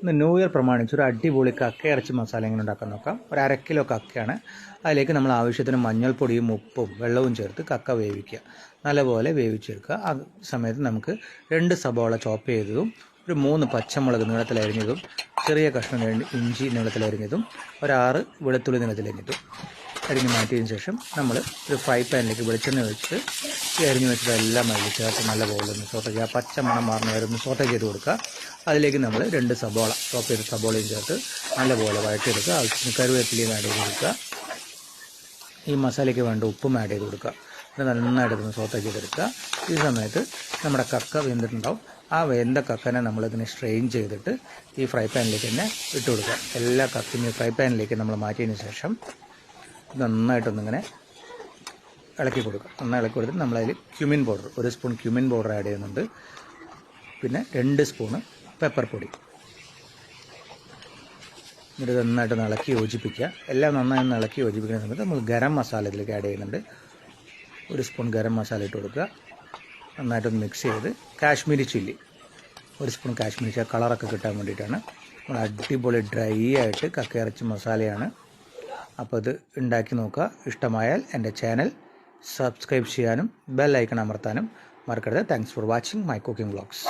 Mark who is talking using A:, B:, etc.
A: ഇന്ന് new year പ്രമാണിച്ച് ഒരു അടിപൊളി കക്ക ഇറച്ചി മസാല എങ്ങനെ ഉണ്ടാക്കാൻ നോക്കാം. ഒരു 1/2 കിലോ കക്കയാണ്. അതിലേക്ക് നമ്മൾ ആവശ്യത്തിന് മഞ്ഞൾപ്പൊടിയും ഉപ്പും വെള്ളവും ചേർത്ത് കക്ക വേവിക്കുക. നല്ലപോലെ വേവിച്ചെടുക്കുക. ആ സമയത്ത് നമുക്ക് 2 സബോള ചോപ്പ് ചെയ്തതും ഒരു 3 പച്ചമുളക് നീളത്തിലരിഞ്ഞതും ചെറിയ കഷ്ണം ഇഞ്ചി നീളത്തിലരിഞ്ഞതും ഒരു 6 വെളുത്തുള്ളി നീളത്തിലരിഞ്ഞതും അരിഞ്ഞ് മാറ്റിയതിന് ശേഷം നമ്മൾ ഒരു ഫ്രൈ പാനിലേക്ക് വെളിച്ചെണ്ണ ഒഴിച്ച് ഈ അരിഞ്ഞ് വെച്ചതെല്ലാം അതിൽ ചേർത്ത് നല്ല പോലെ ഒന്ന് സോട്ട് ചെയ്യുക. പച്ച മണം മാറുന്ന വരെ ഒന്ന് സോട്ട് ചെയ്ത് കൊടുക്കുക. അതിലേക്ക് നമ്മൾ 2 സബോള ചോപ്പ് ചെയ്ത സബോളയും ചേർത്ത് നല്ലപോലെ വഴറ്റിയെടുക്കുക. ആവശ്യത്തിന് കറിവേപ്പിലയും ആഡ് ചെയ്ത് കൊടുക്കുക. ഈ മസാലയ്ക്ക് വേണ്ട ഉപ്പും ആഡ് ചെയ്ത് കൊടുക്കുക. ഇത് നന്നായിട്ടൊന്ന് സോട്ട് ചെയ്തെടുക്കുക. ഈ സമയത്ത് നമ്മുടെ കക്ക വെന്തിട്ടുണ്ടാവും. ആ വെന്ത കക്കനെ നമ്മളിതിനെ സ്ട്രെയിൻ ചെയ്തിട്ട് ഈ ഫ്രൈ പാനിലേക്ക് തന്നെ ഇട്ട് കൊടുക്കുക. എല്ലാ കക്കയും ഫ്രൈ പാനിലേക്ക് നമ്മൾ മാറ്റിയതിന് ശേഷം നന്നായിട്ടൊന്നിങ്ങനെ ഇളക്കി കൊടുക്കുക. നന്നായി ഇളക്കി കൊടുത്തിട്ട് നമ്മളതിൽ cumin powder 1 spoon cumin powder add ചെയ്യുന്നുണ്ട്. പിന്നെ 2 സ്പൂണ് പെപ്പർ പൊടി. എന്നിട്ട് നന്നായിട്ട് ഇളക്കി യോജിപ്പിക്കുക. എല്ലാം നന്നായി ഇളക്കി യോജിപ്പിക്കുന്ന സമയത്ത് നമ്മൾ ഗരം മസാല ഇതിലേക്ക് ആഡ് ചെയ്യുന്നുണ്ട്. 1 സ്പൂൺ ഗരം മസാല ഇട്ട് കൊടുക്കുക. നന്നായിട്ടൊന്ന് മിക്സ് ചെയ്ത് Kashmiri chilli 1 spoon Kashmiri chilli കളറൊക്കെ കിട്ടാൻ വേണ്ടിയിട്ടാണ്. നമ്മൾ അടിപൊളി ഡ്രൈ ആയിട്ട് കക്ക ഇറച്ചി മസാലയാണ്. അപ്പോൾ ഇത് ഉണ്ടാക്കി നോക്കുക. ഇഷ്ടമായാൽ എൻ്റെ ചാനൽ സബ്സ്ക്രൈബ് ചെയ്യാനും ബെൽ ഐക്കൺ അമർത്താനും മറക്കരുത്. Thanks for watching my cooking vlogs.